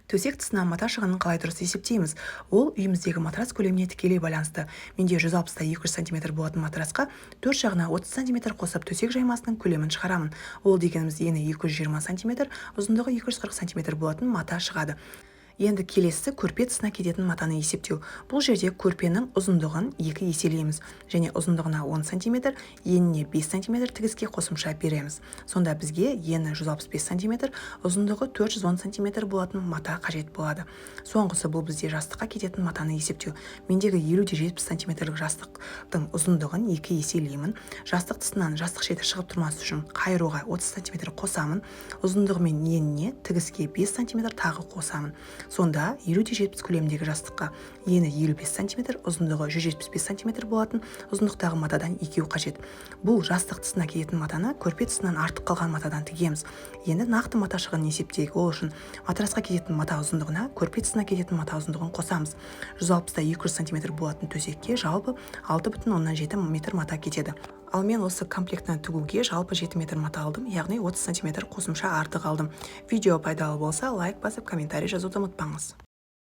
Төсек тұсынан мата шығынын қалай дұрыс есептейміз? Ол үйіміздегі матрас көлеміне тікелей байланысты. Менде 160-та 200 см болатын матрасқа төрт жағына 30 см қосып төсек жаймасының көлемін шығарамын. Ол дегеніміз ені 220 см, ұзындығы 240 см болатын мата шығады. Енді келесі көрпе тұсына кететін матаны есептеу. Бұл жерде көрпенің ұзындығын 2 еселейміз және ұзындығына 10 см, еніне 5 см тігіске қосымша береміз. Сонда бізге ені 165 см, ұзындығы 410 см болатын мата қажет болады. Соңғысы бұл бізде жастыққа кететін матаны есептеу. Мендегі 50-70 см жастықтың ұзындығын 2 еселеймін. Жастық тұсынан жастық шеті шығып тұрмас үшін қайыруға 30 см қосамын. Ұзындығы мен еніне тігіске 5 см тағы қосамын. Сонда 50-70 көлемдегі жастыққа ені 55 см, ұзындығы 175 см болатын ұзындықтағы матадан екеу қажет. Бұл жастық тұсына кететін матаны көрпе тұсынан артық қалған матадан тігеміз. Енді нақты мата шығынын есептейік. Ол үшін матрасқа кететін мата ұзындығына көрпе тұсына кететін мата ұзындығын қосамыз. 160-та 200 см болатын төсекке жалпы 6,7 метр мата кетеді. Ал мен осы комплектіні тігуге жалпы 7 метр мата алдым, яғни 30 см қосымша артық алдым. Видео пайдалы болса, лайк басып, комментарий жазуды ұмытпаңыз.